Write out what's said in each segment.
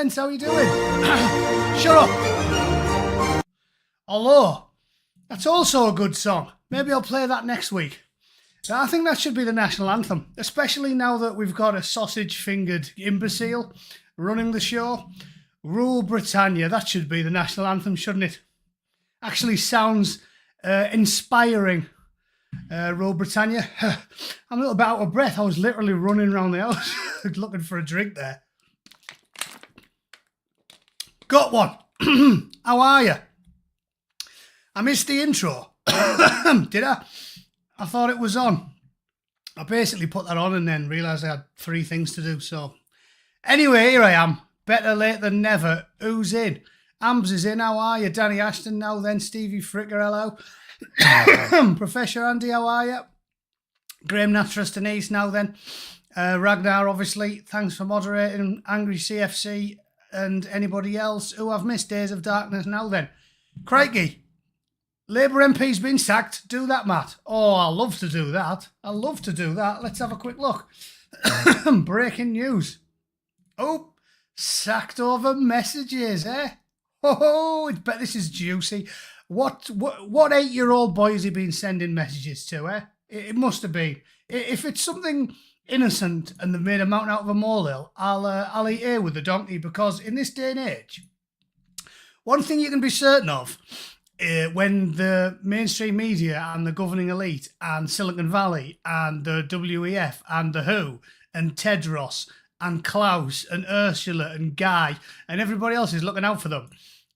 gents, how you doing? Shut up. Although, that's also a good song. Maybe I'll play that next week. I think that should be the national anthem, especially now that we've got a sausage-fingered imbecile running the show. Rule Britannia, that should be the national anthem, shouldn't it? Actually sounds inspiring. Rule Britannia. I'm a little bit out of breath. I was literally running around the house looking for a drink there. Got one. How are you? I missed the intro. Did I? I thought it was on. I basically put that on and then realised I had 3 things to do. So anyway, here I am. Better late than never. Who's in? Ambs is in. How are you? Danny Ashton now then. Stevie Fricker, hello. Professor Andy, how are you? Graham Natras Denise now then. Ragnar, obviously. Thanks for moderating. Angry CFC and anybody else who I've missed. Days of Darkness now then. Crikey. Labour MP's been sacked. Do that, Matt. Oh, I'll love to do that. I'll love to do that. Let's have a quick look. Breaking news. Oh, sacked over messages, eh? Oh, I bet this is juicy. What 8-year-old boy has he been sending messages to, eh? It must have been. If it's something innocent and they've made a mountain out of a molehill, I'll eat here with the donkey, because in this day and age, one thing you can be certain of, when the mainstream media and the governing elite and Silicon Valley and the WEF and the WHO and Tedros and Klaus and Ursula and Guy and everybody else is looking out for them,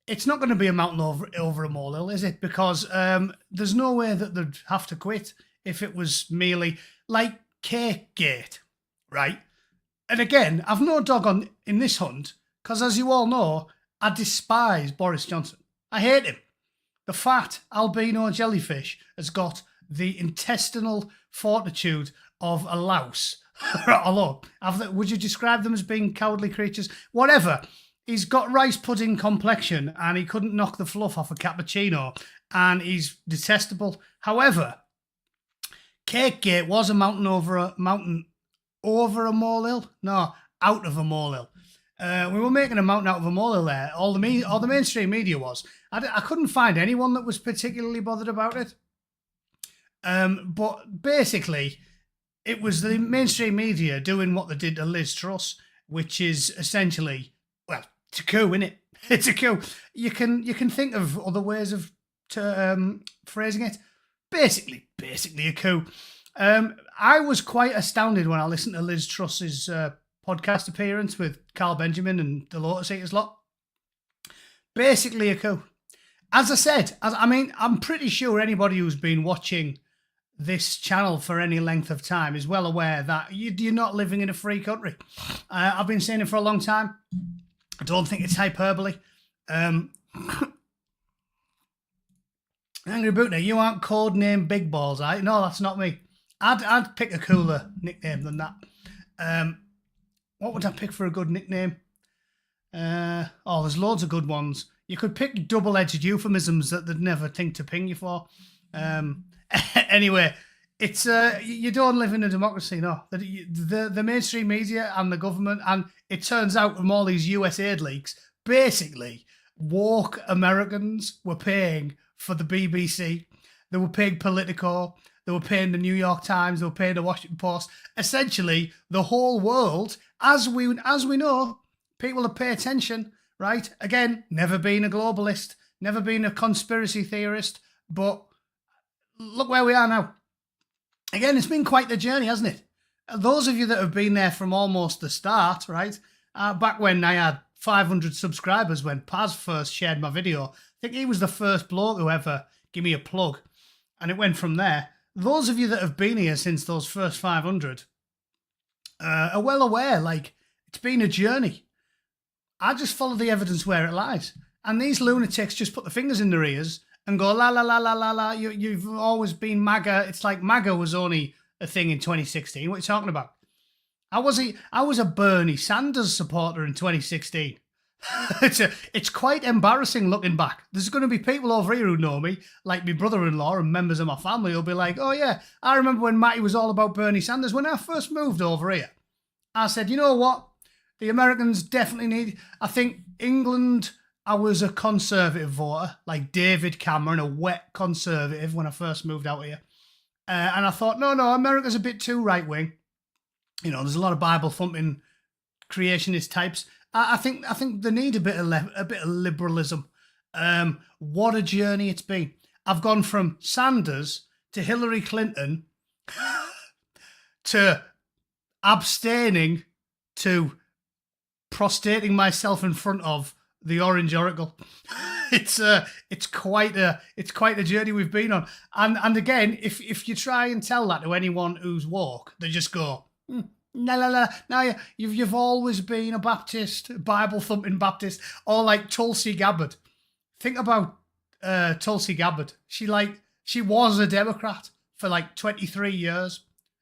it's not going to be a mountain over a molehill, is it? Because there's no way that they'd have to quit if it was merely like Cakegate, right? And again, I've no dog in this hunt, because as you all know, I despise Boris Johnson. I hate him. The fat albino jellyfish has got the intestinal fortitude of a louse. Although, would you describe them as being cowardly creatures? Whatever. He's got rice pudding complexion and he couldn't knock the fluff off a cappuccino and he's detestable. However, Cakegate was a mountain over a molehill? No, out of a molehill. We were making a mountain out of a molehill there. All the mainstream media was. I couldn't find anyone that was particularly bothered about it. But basically, it was the mainstream media doing what they did to Liz Truss, which is essentially, well, it's a coup, innit? It's a coup. You can think of other ways of phrasing it. Basically a coup. I was quite astounded when I listened to Liz Truss's podcast appearance with Carl Benjamin and the Lotus Eaters lot. Basically a coup. As I said, I'm pretty sure anybody who's been watching this channel for any length of time is well aware that you're not living in a free country. I've been saying it for a long time. I don't think it's hyperbole. Angry Bootneck, you aren't codename Big Balls, right? No, that's not me. I'd pick a cooler nickname than that. What would I pick for a good nickname? There's loads of good ones. You could pick double-edged euphemisms that they'd never think to ping you for. Anyway, it's you don't live in a democracy, no. The mainstream media and the government, and it turns out from all these US aid leaks, basically, woke Americans were paying for the BBC. They were paying Politico. They were paying the New York Times. They were paying the Washington Post. Essentially, the whole world, as we know, people that pay attention, right? Again, never been a globalist, never been a conspiracy theorist, but look where we are now. Again, it's been quite the journey, hasn't it? Those of you that have been there from almost the start, right? Back when I had 500 subscribers, when Paz first shared my video, I think he was the first bloke who ever gave me a plug. And it went from there. Those of you that have been here since those first 500 are well aware, like, it's been a journey. I just follow the evidence where it lies. And these lunatics just put their fingers in their ears and go, la, la, la, la, la, la, you've always been MAGA. It's like MAGA was only a thing in 2016. What are you talking about? I was a Bernie Sanders supporter in 2016. It's quite embarrassing looking back. There's going to be people over here who know me, like my brother-in-law and members of my family, who'll be like, oh yeah, I remember when Matty was all about Bernie Sanders. When I first moved over here, I said, you know what? The Americans definitely need. I think England. I was a conservative voter, like David Cameron, a wet conservative when I first moved out here, and I thought, no, America's a bit too right wing. You know, there's a lot of Bible thumping creationist types. I think they need a bit of liberalism. What a journey it's been. I've gone from Sanders to Hillary Clinton to abstaining to prostrating myself in front of the Orange Oracle. It's quite a journey we've been on. And again, if you try and tell that to anyone who's woke, they just go, no. You've always been a Baptist, Bible thumping Baptist, or like Tulsi Gabbard. Think about Tulsi Gabbard. She was a Democrat for like 23 years,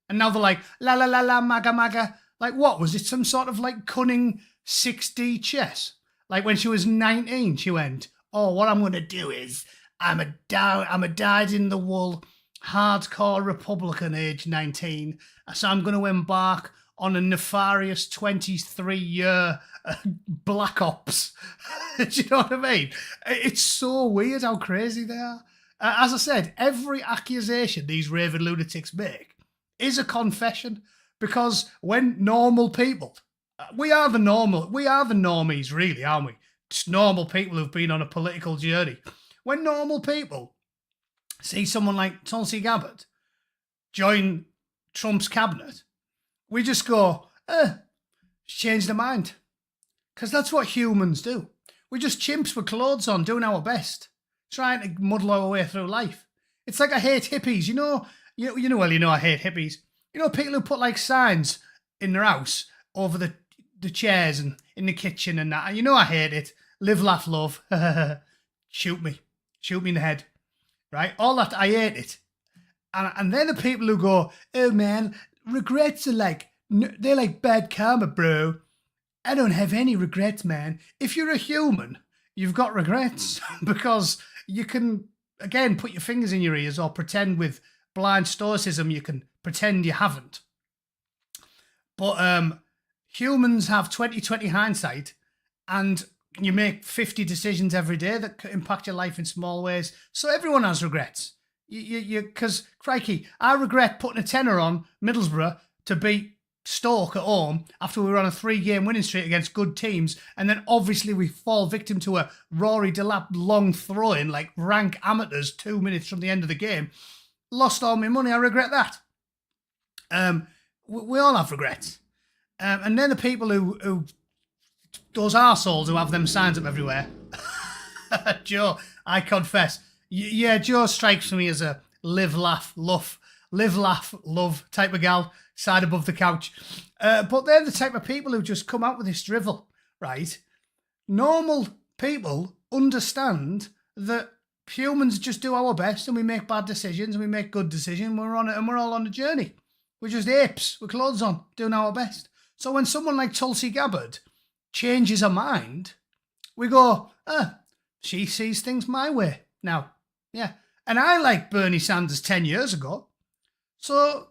and now they're like la MAGA. Like, what was it? Some sort of like cunning 6D chess? Like when she was 19, she went, "Oh, what I'm going to do is I'm a dyed-in-the-wool hardcore Republican, age 19, so I'm going to embark on a nefarious 23-year black ops." Do you know what I mean? It's so weird how crazy they are. As I said, every accusation these raving lunatics make is a confession, because when normal people, we are the normies, really, aren't we? Just normal people who've been on a political journey. When normal people see someone like Tulsi Gabbard join Trump's cabinet, we just go, she's changed her mind. Because that's what humans do. We're just chimps with clothes on, doing our best, trying to muddle our way through life. It's like I hate hippies. You know I hate hippies. You know, people who put like signs in their house over the chairs and in the kitchen and that. And you know I hate it. Live, laugh, love. Shoot me in the head. Right? All that, I hate it. And they're the people who go, "Oh man, regrets are they're like bad karma, bro. I don't have any regrets, man." If you're a human, you've got regrets because you can, again, put your fingers in your ears or pretend with blind stoicism you can pretend you haven't. But humans have 20/20 hindsight, and you make 50 decisions every day that could impact your life in small ways. So everyone has regrets. Because, crikey, I regret putting a tenner on Middlesbrough to beat Stoke at home after we were on a 3-game winning streak against good teams, and then obviously we fall victim to a Rory Delap long throw-in like rank amateurs 2 minutes from the end of the game. Lost all my money. I regret that. We all have regrets. And then the people who those arseholes who have them signs up everywhere. Joe, I confess. Yeah, Joe strikes me as a live, laugh, love type of gal, side above the couch. But they're the type of people who just come out with this drivel, right? Normal people understand that humans just do our best, and we make bad decisions and we make good decisions. We're on it, and we're all on a journey. We're just apes with clothes on, doing our best. So when someone like Tulsi Gabbard changes her mind, we go, she sees things my way now. Yeah. And I liked Bernie Sanders 10 years ago. So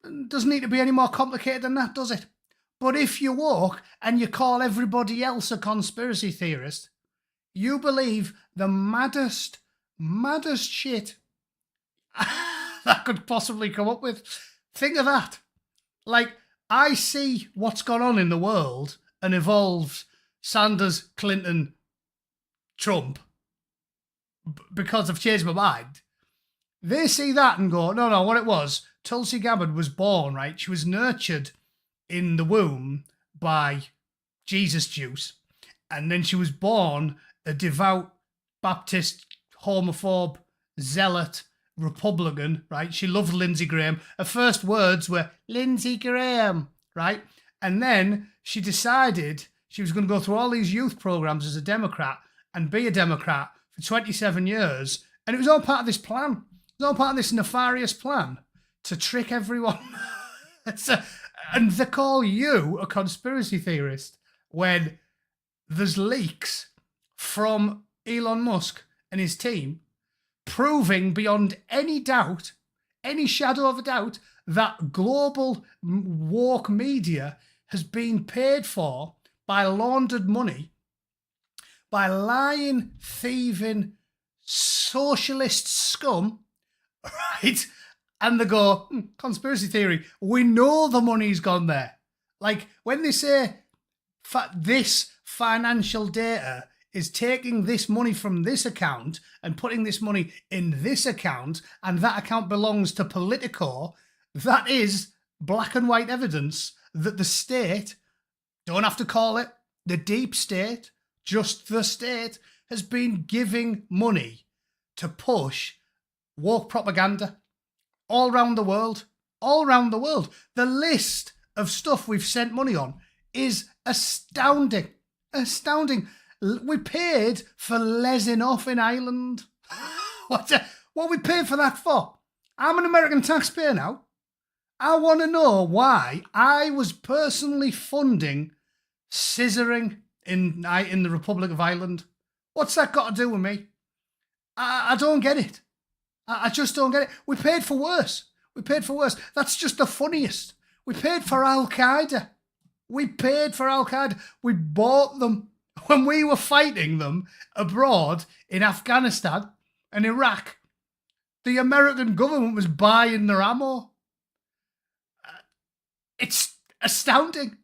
it doesn't need to be any more complicated than that, does it? But if you walk and you call everybody else a conspiracy theorist, you believe the maddest shit that could possibly come up with. Think of that. Like, I see what's gone on in the world and evolved Sanders, Clinton, Trump because I've changed my mind. They see that and go, no, what it was, Tulsi Gabbard was born, right? She was nurtured in the womb by Jesus juice. And then she was born a devout Baptist, homophobe, zealot, Republican, right? She loved Lindsey Graham. Her first words were, Lindsey Graham, right? And then she decided she was going to go through all these youth programs as a Democrat and be a Democrat for 27 years. And it was all part of this plan. It was all part of this nefarious plan to trick everyone. And they call you a conspiracy theorist when there's leaks from Elon Musk and his team proving beyond any doubt, any shadow of a doubt, that global woke media has been paid for by laundered money, by lying, thieving, socialist scum, right? And they go, conspiracy theory, we know the money's gone there. Like, when they say this financial data is taking this money from this account and putting this money in this account, and that account belongs to Politico, that is black and white evidence that the state, don't have to call it the deep state, just the state, has been giving money to push woke propaganda all around the world. All around the world. The list of stuff we've sent money on is astounding. Astounding. We paid for lesing off in Ireland. What we paid for that for? I'm an American taxpayer now. I want to know why I was personally funding scissoring in the Republic of Ireland. What's that got to do with me? I don't get it. I just don't get it. We paid for worse. We paid for worse. That's just the funniest. We paid for Al-Qaeda. We paid for Al-Qaeda. We bought them when we were fighting them abroad in Afghanistan and Iraq. The American government was buying their ammo. It's astounding.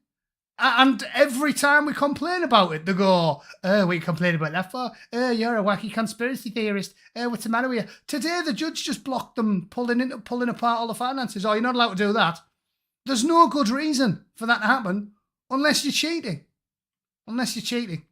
And every time we complain about it, they go, oh, we complain about that for? Oh, you're a wacky conspiracy theorist. Oh, what's the matter with you? Today, the judge just blocked them pulling apart all the finances. Oh, you're not allowed to do that. There's no good reason for that to happen unless you're cheating. Unless you're cheating.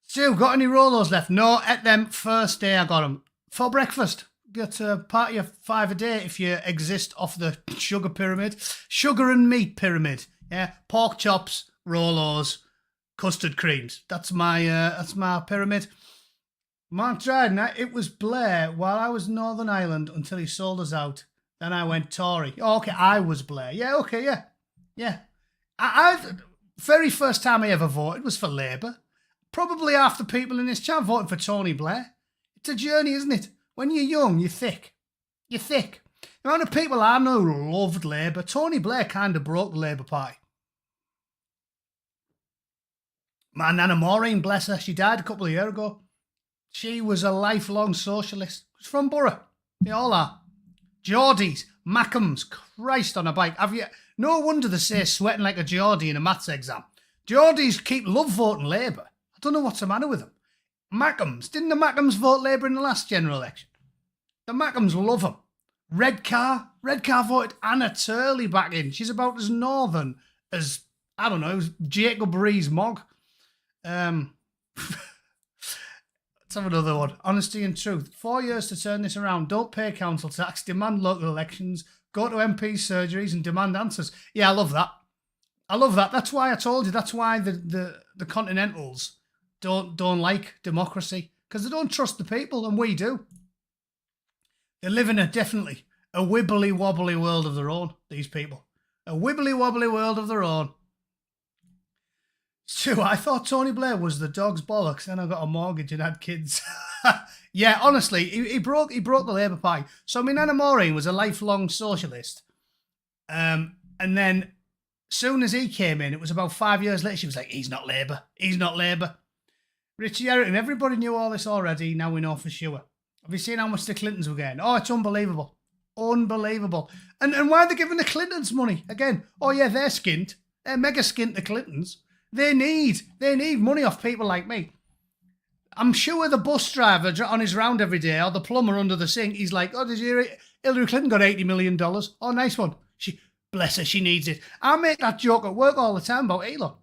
Stu, got any Rolos left? No, at them first day I got them. For breakfast. Got a party of 5 a day if you exist off the sugar pyramid. Sugar and meat pyramid. Yeah, pork chops, Rolos, custard creams. That's my pyramid. Mark Dryden, it was Blair while I was Northern Ireland until he sold us out. Then I went Tory. Oh, okay, I was Blair. Yeah, okay, yeah. I very first time I ever voted was for Labour. Probably half the people in this chat voting for Tony Blair. It's a journey, isn't it? When you're young, you're thick. You're thick. The amount of people I know loved Labour. Tony Blair kind of broke the Labour Party. My Nana Maureen, bless her, she died a couple of years ago. She was a lifelong socialist. She's from Borough. They all are. Geordies, Mackems, Christ on a bike. No wonder they say sweating like a Geordie in a maths exam. Geordies love voting Labour. I don't know what's the matter with them. Mackems, didn't the Mackems vote Labour in the last general election? The Mackems love them. Redcar voted Anna Turley back in. She's about as northern as, I don't know, Jacob Rees-Mogg. Let's have another one. Honesty and truth. 4 years to turn this around. Don't pay council tax. Demand local elections. Go to MP surgeries and demand answers. Yeah, I love that. I love that. That's why I told you. That's why the Continentals don't like democracy, because they don't trust the people, and we do. They live in definitely a wibbly wobbly world of their own. These people, a wibbly wobbly world of their own. So I thought Tony Blair was the dog's bollocks, and I got a mortgage and had kids. Yeah, honestly, he broke the Labour Party. So I mean, Anna Maureen was a lifelong socialist, and then soon as he came in, it was about 5 years later, she was like, "He's not Labour. He's not Labour." Richie Eriton, everybody knew all this already. Now we know for sure. Have you seen how much the Clintons were getting? Oh, it's unbelievable, unbelievable. And why are they giving the Clintons money again? Oh yeah, they're skint. They're mega skint. The Clintons. They need money off people like me. I'm sure the bus driver on his round every day, or the plumber under the sink, he's like, "Oh, did you hear Hillary Clinton got $80 million? Oh, nice one. Bless her, she needs it." I make that joke at work all the time about Elon.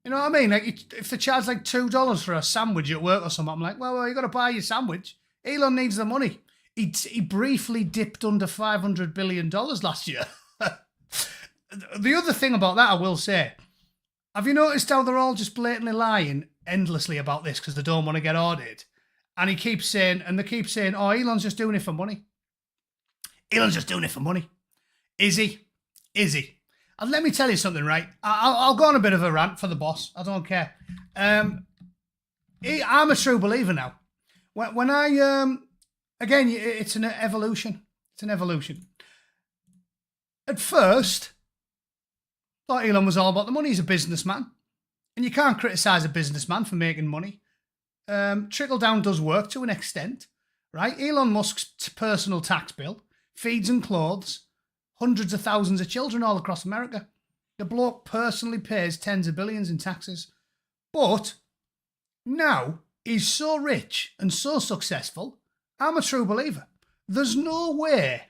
You know what I mean? Like, if they charge like $2 for a sandwich at work or something, I'm like, well, you got to buy your sandwich. Elon needs the money. He briefly dipped under $500 billion last year. The other thing about that, I will say, have you noticed how they're all just blatantly lying endlessly about this because they don't want to get audited? And they keep saying, oh, Elon's just doing it for money. Elon's just doing it for money. Is he? And let me tell you something, right? I'll go on a bit of a rant for the boss. I don't care. I'm a true believer now. When I, again, it's an evolution. It's an evolution. At first, Thought Elon was all about the money. He's a businessman. And you can't criticise a businessman for making money. Trickle down does work to an extent, right? Elon Musk's personal tax bill feeds and clothes hundreds of thousands of children all across America. The bloke personally pays tens of billions in taxes. But now he's so rich and so successful, I'm a true believer. There's no way.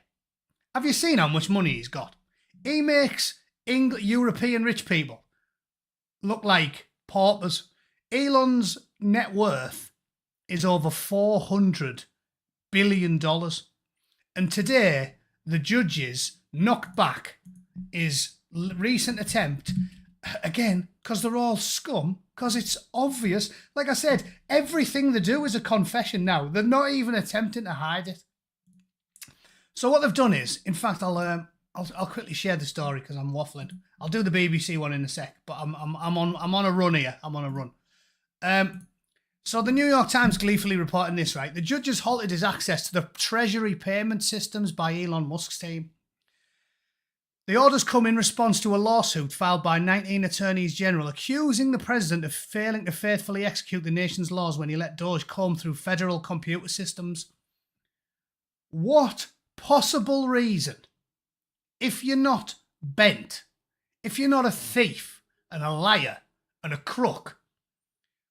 Have you seen how much money he's got? He makes European rich people look like paupers. Elon's net worth is over $400 billion. And today, the judges knocked back his recent attempt, again, because they're all scum, because it's obvious. Like I said, everything they do is a confession now. They're not even attempting to hide it. So what they've done is, in fact, I'll quickly share the story because I'm waffling. I'll do the BBC one in a sec, but I'm on a run here. I'm on a run. So the New York Times gleefully reporting this, right? The judges halted his access to the Treasury payment systems by Elon Musk's team. The orders come in response to a lawsuit filed by 19 attorneys general accusing the president of failing to faithfully execute the nation's laws when he let Doge comb through federal computer systems. What possible reason, if you're not bent, if you're not a thief and a liar and a crook,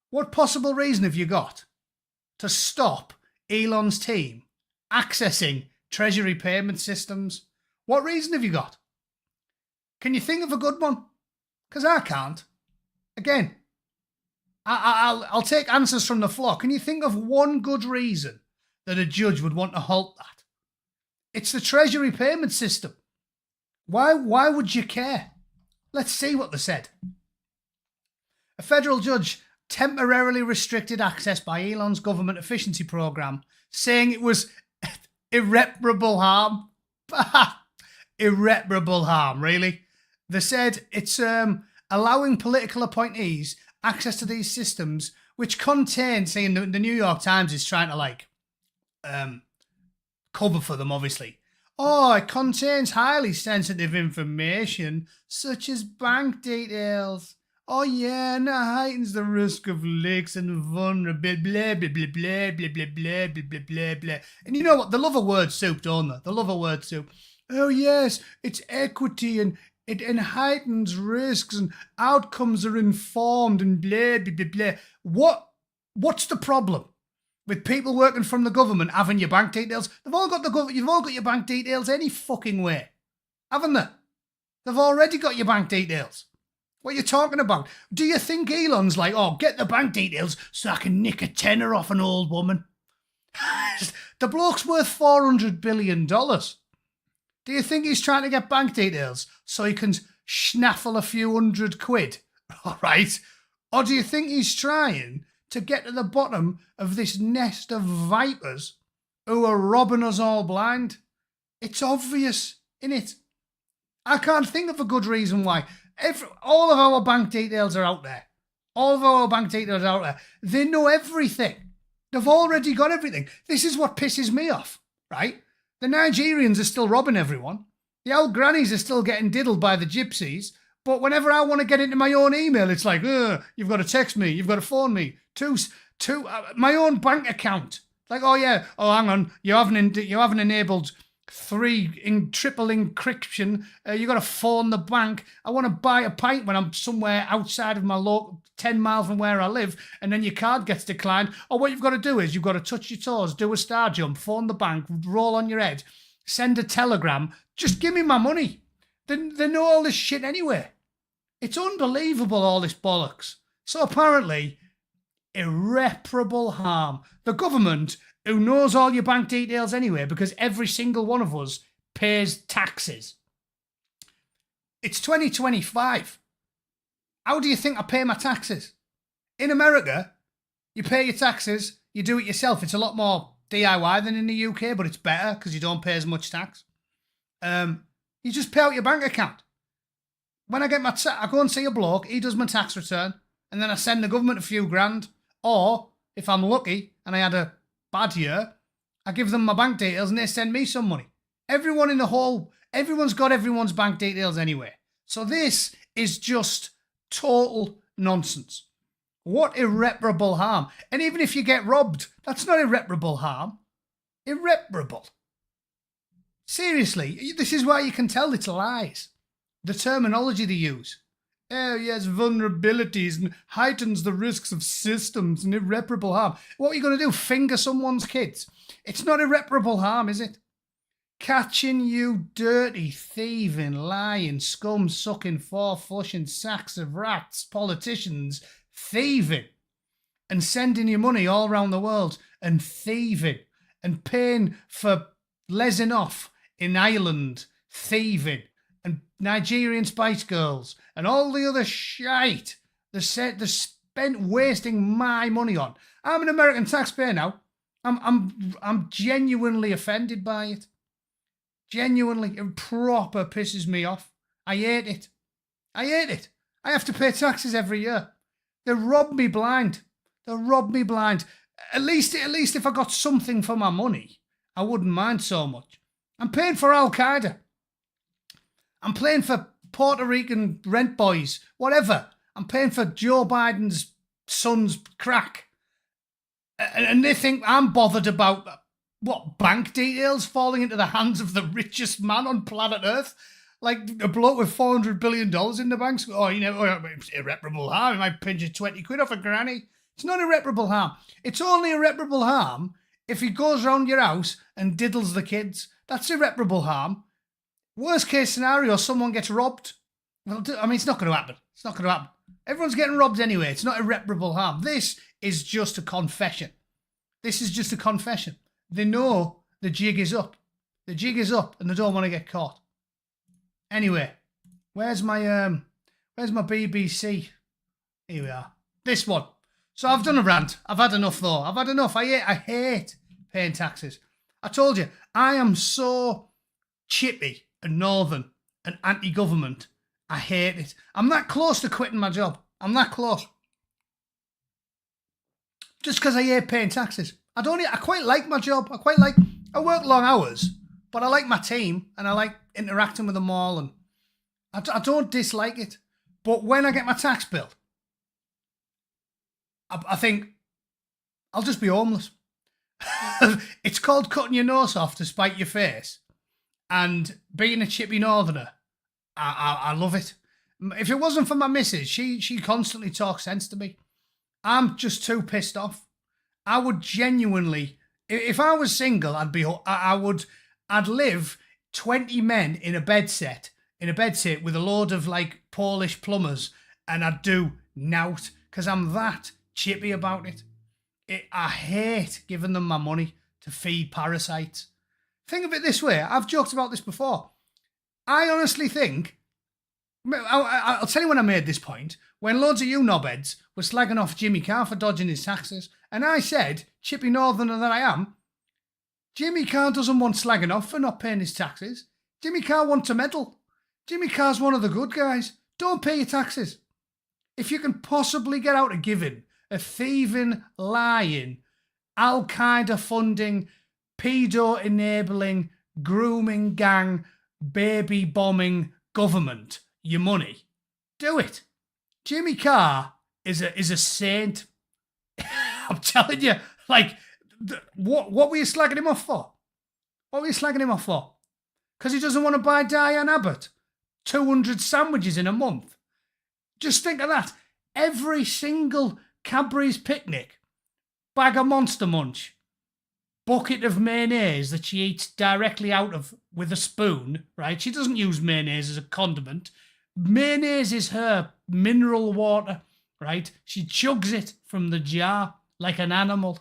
what possible reason have you got to stop Elon's team accessing Treasury payment systems? What reason have you got? Can you think of a good one? Because I can't. Again, I'll take answers from the floor. Can you think of one good reason that a judge would want to halt that? It's the Treasury payment system. Why would you care? Let's see what they said. A federal judge temporarily restricted access by Elon's government efficiency program, saying it was irreparable harm. Irreparable harm, really? They said it's allowing political appointees access to these systems, which contain, saying the New York Times is trying to cover for them, obviously. Oh, it contains highly sensitive information, such as bank details. Oh yeah, and it heightens the risk of leaks and vulnerability, blah, blah, blah, blah, blah, blah, blah, blah, blah, blah, blah. And you know what? They love a word soup, don't they? They love a word soup. Oh yes, it's equity and it heightens risks and outcomes are informed and blah, blah, blah, blah. What's the problem with people working from the government having your bank details? You've all got your bank details any fucking way, haven't they? They've already got your bank details. What are you talking about? Do you think Elon's like, oh, get the bank details so I can nick a tenner off an old woman? The bloke's worth $400 billion. Do you think he's trying to get bank details so he can snaffle a few £100? All right. Or do you think he's trying to get to the bottom of this nest of vipers who are robbing us all blind? It's obvious, innit? I can't think of a good reason why. All of our bank details are out there. All of our bank details are out there. They know everything. They've already got everything. This is what pisses me off, right? The Nigerians are still robbing everyone. The old grannies are still getting diddled by the gypsies. But whenever I want to get into my own email, it's like, you've got to text me, you've got to phone me. My own bank account. Like, oh yeah, oh hang on, you haven't enabled triple encryption. You got to phone the bank. I want to buy a pint when I'm somewhere outside of my local, 10 miles from where I live, and then your card gets declined. Or what you've got to do is you've got to touch your toes, do a star jump, phone the bank, roll on your head, send a telegram. Just give me my money. They know all this shit anyway. It's unbelievable, all this bollocks. So apparently, irreparable harm. The government, who knows all your bank details anyway, because every single one of us pays taxes. It's 2025. How do you think I pay my taxes? In America, you pay your taxes, you do it yourself. It's a lot more DIY than in the UK, but it's better because you don't pay as much tax. You just pay out your bank account. When I get I go and see a bloke, he does my tax return, and then I send the government a few grand. Or, if I'm lucky and I had a bad year, I give them my bank details and they send me some money. Everyone's got everyone's bank details anyway. So this is just total nonsense. What irreparable harm? And even if you get robbed, that's not irreparable harm. Irreparable. Seriously, this is why you can tell it's lies. The terminology they use. Oh, yes, vulnerabilities and heightens the risks of systems and irreparable harm. What are you going to do? Finger someone's kids? It's not irreparable harm, is it? Catching you dirty, thieving, lying, scum, sucking, flushing sacks of rats, politicians, thieving, and sending you money all around the world, and thieving, and paying for lesing off in Ireland, thieving, and Nigerian Spice Girls, and all the other shite they're spent wasting my money on. I'm an American taxpayer now. I'm genuinely offended by it. Genuinely, it proper pisses me off. I hate it. I hate it. I have to pay taxes every year. They rob me blind. They rob me blind. At least if I got something for my money, I wouldn't mind so much. I'm paying for Al Qaeda. I'm paying for Puerto Rican rent boys, whatever. I'm paying for Joe Biden's son's crack. And they think I'm bothered about, what, bank details falling into the hands of the richest man on planet Earth? Like a bloke with $400 billion in the bank. Oh, it's irreparable harm. He might pinch you 20 quid off a granny. It's not irreparable harm. It's only irreparable harm if he goes round your house and diddles the kids. That's irreparable harm. Worst case scenario, someone gets robbed. Well, I mean, it's not going to happen. It's not going to happen. Everyone's getting robbed anyway. It's not irreparable harm. This is just a confession. This is just a confession. They know the jig is up. The jig is up and they don't want to get caught. Anyway, where's my BBC? Here we are. This one. So I've done a rant. I've had enough though. I've had enough. I hate paying taxes. I told you, I am so chippy and northern and anti-government. I hate it. I'm that close to quitting my job. I'm that close. Just because I hate paying taxes. I quite like my job. I work long hours, but I like my team and I like interacting with them all, and I don't dislike it. But when I get my tax bill, I think I'll just be homeless. It's called cutting your nose off to spite your face. And being a chippy northerner, I love it. If it wasn't for my missus, she constantly talks sense to me. I'm just too pissed off. I would genuinely, if I was single, I'd live 20 men in a bed set with a load of like Polish plumbers, and I'd do nout because I'm that chippy about it. I hate giving them my money to feed parasites. Think of it this way. I've joked about this before. I honestly think, I'll tell you when I made this point, when loads of you knobheads were slagging off Jimmy Carr for dodging his taxes, and I said, chippy northerner that I am, Jimmy Carr doesn't want slagging off for not paying his taxes. Jimmy Carr wants a medal. Jimmy Carr's one of the good guys. Don't pay your taxes. If you can possibly get out of giving a thieving, lying, Al Qaeda funding, pedo enabling, grooming gang, baby bombing government your money, do it. Jimmy Carr is a saint. I'm telling you, like, what were you slagging him off for? What were you slagging him off for? Because he doesn't want to buy Diane Abbott 200 sandwiches in a month. Just think of that. Every single Cadbury's picnic, bag of Monster Munch, bucket of mayonnaise that she eats directly out of with a spoon, right? She doesn't use mayonnaise as a condiment. Mayonnaise is her mineral water, right? She chugs it from the jar like an animal.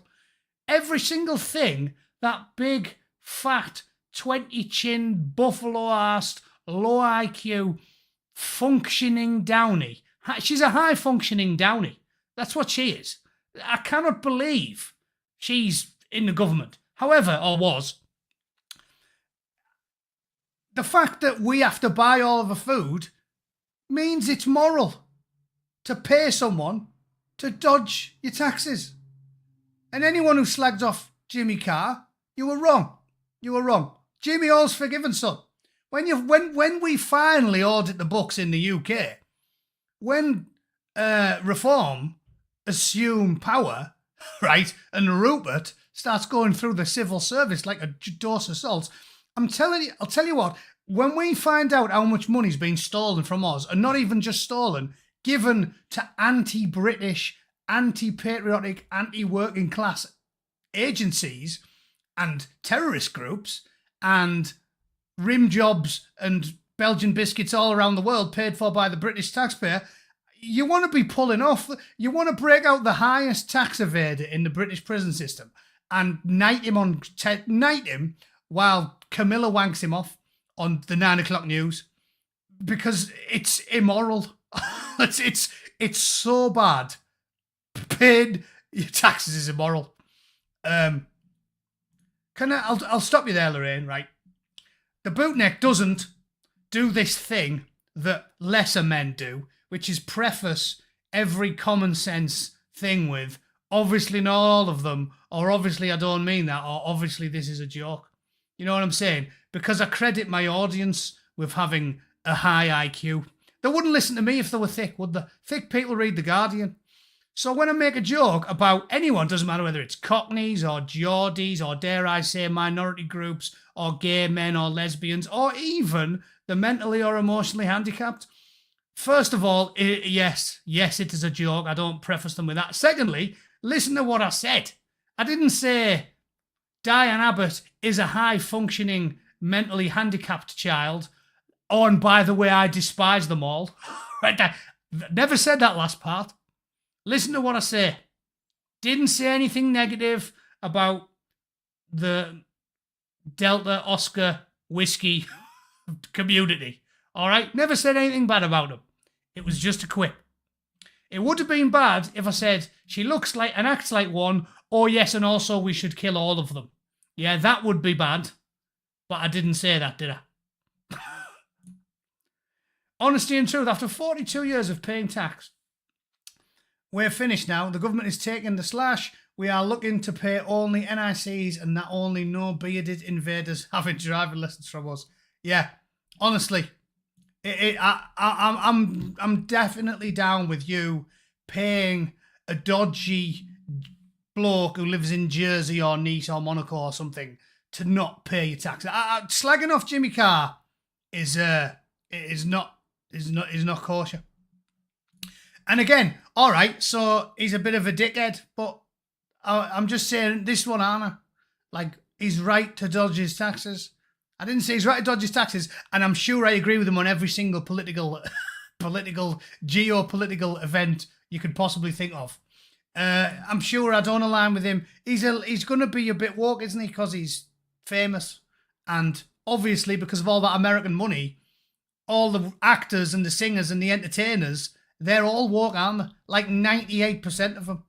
Every single thing that big, fat, 20-chin, buffalo-arsed, low IQ, functioning downy. She's a high-functioning downy. That's what she is. I cannot believe she's in the government. However, or was, the fact that we have to buy all of the food means it's moral to pay someone to dodge your taxes. And anyone who slagged off Jimmy Carr, you were wrong. You were wrong. Jimmy all's forgiven, son. When we finally audit the books in the UK, when Reform assume power, right, and Rupert starts going through the civil service like a dose of salt, I'll tell you what, when we find out how much money's been stolen from us, and not even just stolen, given to anti-British, anti-patriotic, anti-working class agencies and terrorist groups and rim jobs and Belgian biscuits all around the world paid for by the British taxpayer, you want to be pulling off. You want to break out the highest tax evader in the British prison system and knight him while Camilla wanks him off on the 9 o'clock news, because it's immoral. it's so bad. Paying your taxes is immoral. I'll stop you there, Lorraine, right? The Bootneck doesn't do this thing that lesser men do, which is preface every common sense thing with, obviously not all of them, or obviously I don't mean that, or obviously this is a joke. You know what I'm saying? Because I credit my audience with having a high IQ. They wouldn't listen to me if they were thick, would they? Thick people read The Guardian. So when I make a joke about anyone, doesn't matter whether it's Cockneys or Geordies or, dare I say, minority groups or gay men or lesbians or even the mentally or emotionally handicapped, first of all, yes, it is a joke. I don't preface them with that. Secondly, listen to what I said. I didn't say Diane Abbott is a high-functioning, mentally handicapped child. Oh, and by the way, I despise them all. I never said that last part. Listen to what I say. Didn't say anything negative about the Delta Oscar whiskey community. All right? Never said anything bad about them. It was just a quip. It would have been bad if I said she looks like and acts like one. Oh, yes, and also we should kill all of them. Yeah, that would be bad. But I didn't say that, did I? Honesty and truth, after 42 years of paying tax, we're finished now. The government is taking the slash. We are looking to pay only NICs and that only no bearded invaders having driving lessons from us. Yeah, honestly, I'm definitely down with you paying a dodgy bloke who lives in Jersey or Nice or Monaco or something to not pay your tax. Slagging off Jimmy Carr is not kosher. And again, all right, so he's a bit of a dickhead, but I'm just saying this one, Anna, like, he's right to dodge his taxes. I didn't say he's right to dodge his taxes, and I'm sure I agree with him on every single geopolitical event you could possibly think of. I'm sure I don't align with him. He's going to be a bit woke, isn't he? Because he's famous, and obviously because of all that American money, all the actors and the singers and the entertainers, they're all woke, aren't they? Like 98% of them.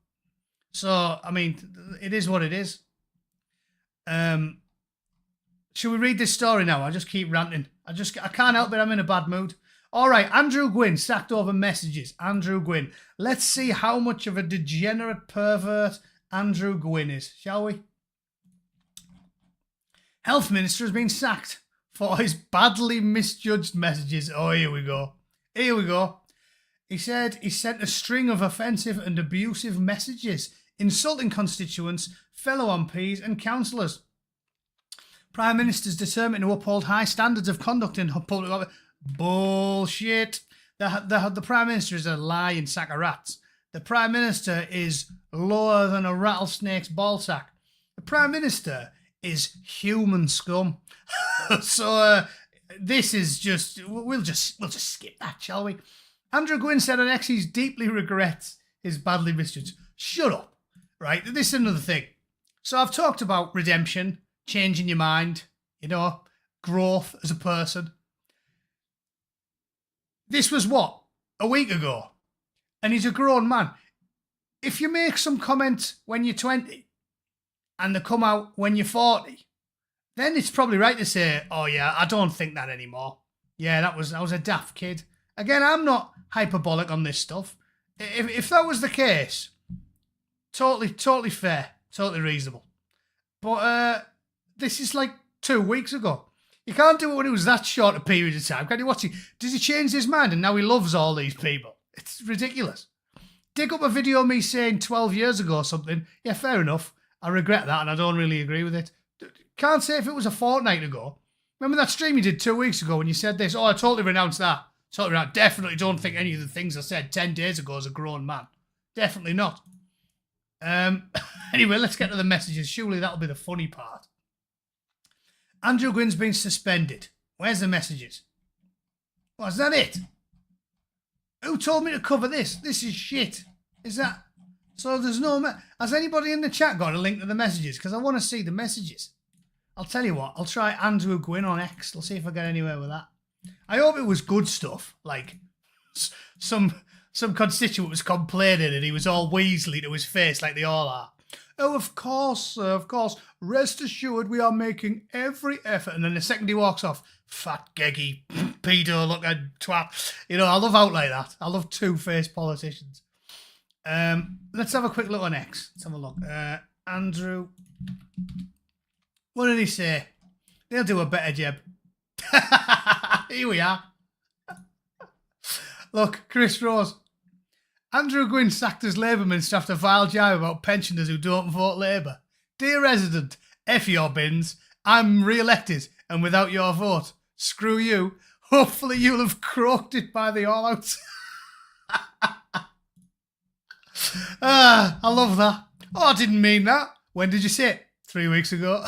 So, I mean, it is what it is. Should we read this story now? I just keep ranting. I can't help it. I'm in a bad mood. All right, Andrew Gwynn sacked over messages. Andrew Gwynn. Let's see how much of a degenerate pervert Andrew Gwynn is, shall we? Health Minister has been sacked for his badly misjudged messages. Oh, here we go. He said he sent a string of offensive and abusive messages, insulting constituents, fellow MPs and councillors. Prime Minister's determined to uphold high standards of conduct in public office. Bullshit. The Prime Minister is a lying sack of rats. The Prime Minister is lower than a rattlesnake's ballsack. The Prime Minister is human scum. So this is just, we'll just skip that, shall we? Andrew Gwynn said on X he deeply regrets his badly misjudged. Shut up, right? This is another thing. So I've talked about redemption, changing your mind, growth as a person. This was what? A week ago. And he's a grown man. If you make some comment when you're 20 and they come out when you're 40, then it's probably right to say, oh yeah, I don't think that anymore. Yeah, I was a daft kid. Again, I'm not hyperbolic on this stuff. If that was the case, totally fair, totally reasonable. But this is like 2 weeks ago. You can't do it when it was that short a period of time. Can you watch it? Does he change his mind and now he loves all these people? It's ridiculous. Dig up a video of me saying 12 years ago or something. Yeah, fair enough. I regret that and I don't really agree with it. Can't say if it was a fortnight ago. Remember that stream you did 2 weeks ago when you said this? Oh, I totally renounced that. Totally renounced. Definitely don't think any of the things I said 10 days ago as a grown man. Definitely not. Anyway, let's get to the messages. Surely that'll be the funny part. Andrew Gwynn's been suspended. Where's the messages? Oh, is that it? Who told me to cover this? This is shit. Is that... So there's no... Has anybody in the chat got a link to the messages? Because I want to see the messages. I'll tell you what. I'll try Andrew Gwynn on X. I'll see if I get anywhere with that. I hope it was good stuff. Like some constituent was complaining and he was all Weasley to his face like they all are. Oh, of course, sir, of course. Rest assured we are making every effort. And then the second he walks off, fat, geggy, pedo looking twat. You know, I love out like that. I love two-faced politicians. Let's have a quick look on X. Let's have a look. Andrew. What did he say? They'll do a better job. Here we are. Look, Chris Rose. Andrew Gwynn sacked as Labour Minister after vile jibe about pensioners who don't vote Labour. Dear resident, F your bins. I'm re-elected and without your vote. Screw you. Hopefully you'll have croaked it by the all-outs. I love that. Oh, I didn't mean that. When did you say it? 3 weeks ago.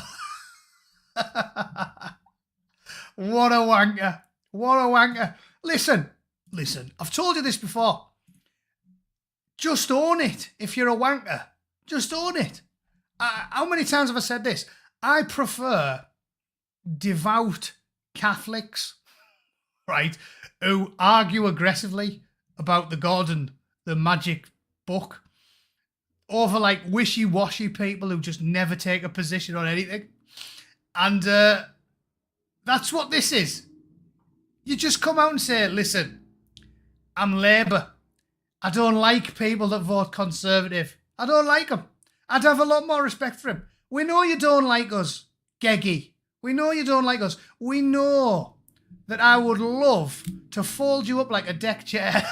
What a wanker. What a wanker. Listen. I've told you this before. Just own it if you're a wanker. Just own it. How many times have I said this? I prefer devout Catholics, right, who argue aggressively about the God and the magic book over like wishy-washy people who just never take a position on anything. And that's what this is. You just come out and say, listen, I'm Labour. I don't like people that vote Conservative. I don't like them. I'd have a lot more respect for him. We know you don't like us, Geggy. We know you don't like us. We know that I would love to fold you up like a deck chair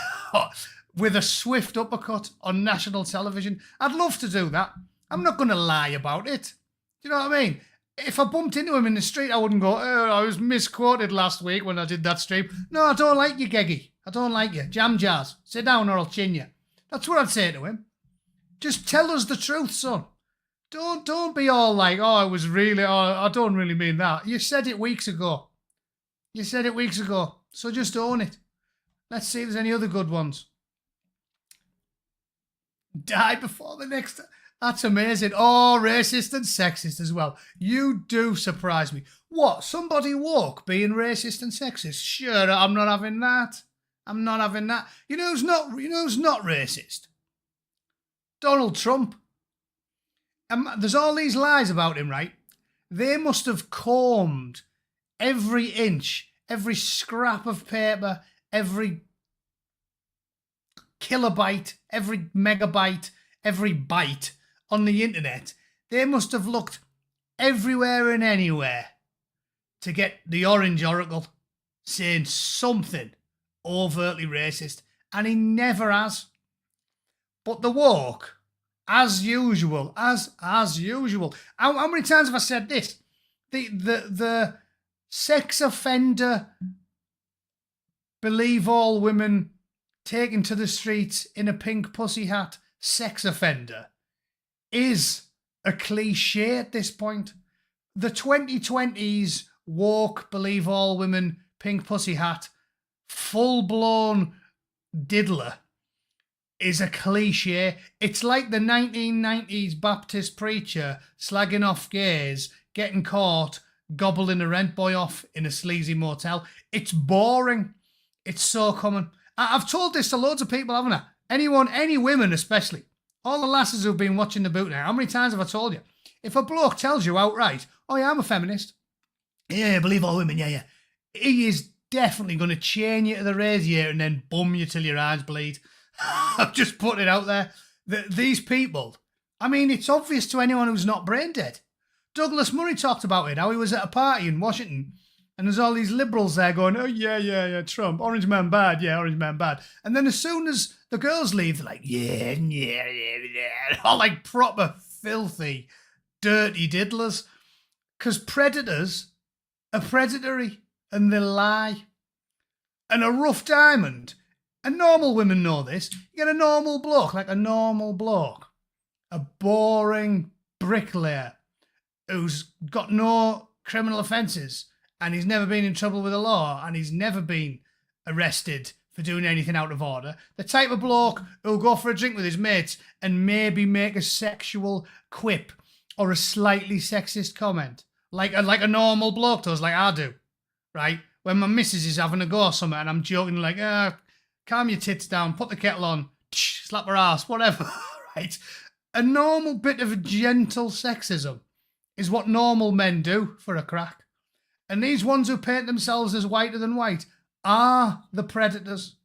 with a swift uppercut on national television. I'd love to do that. I'm not going to lie about it. Do you know what I mean? If I bumped into him in the street, I wouldn't go, oh, I was misquoted last week when I did that stream. No, I don't like you, Geggy. I don't like you. Jam jars. Sit down or I'll chin you. That's what I'd say to him. Just tell us the truth, son. Don't be all like, oh, I don't really mean that. You said it weeks ago. So just own it. Let's see if there's any other good ones. Die before the next... That's amazing. Oh, racist and sexist as well. You do surprise me. What? Somebody woke being racist and sexist? Sure, I'm not having that. I'm not having that. You know who's not racist? Donald Trump. There's all these lies about him, right? They must have combed every inch, every scrap of paper, every kilobyte, every megabyte, every byte on the internet. They must have looked everywhere and anywhere to get the Orange Oracle saying something overtly racist, and he never has. But the woke, as usual, as usual. How many times have I said this? The sex offender, believe all women, taken to the streets in a pink pussy hat, sex offender, is a cliche at this point. The 2020s woke, believe all women, pink pussy hat, full-blown diddler is a cliche. It's like the 1990s Baptist preacher slagging off gays, getting caught, gobbling a rent boy off in a sleazy motel. It's boring. It's so common. I've told this to loads of people, haven't I? Any women especially. All the lasses who've been watching the Bootneck, how many times have I told you? If a bloke tells you outright, oh yeah, I'm a feminist. Yeah, believe all women, yeah. He is definitely going to chain you to the radiator and then bum you till your eyes bleed. I've just put it out there. These people, I mean, it's obvious to anyone who's not brain dead. Douglas Murray talked about it, how he was at a party in Washington And there's all these liberals there going, oh, yeah, Trump, orange man bad, yeah, orange man bad. And then as soon as the girls leave, they're like, yeah, all like proper filthy, dirty diddlers. Because predators are predatory and they lie. And a rough diamond, and normal women know this, you get a normal bloke, like a normal bloke, a boring bricklayer who's got no criminal offences, and he's never been in trouble with the law, and he's never been arrested for doing anything out of order. The type of bloke who'll go for a drink with his mates and maybe make a sexual quip or a slightly sexist comment. Like a normal bloke does, like I do, right? When my missus is having a go or something and I'm joking like, calm your tits down, put the kettle on, slap her ass, whatever, right? A normal bit of gentle sexism is what normal men do for a crack. And these ones who paint themselves as whiter than white are the predators.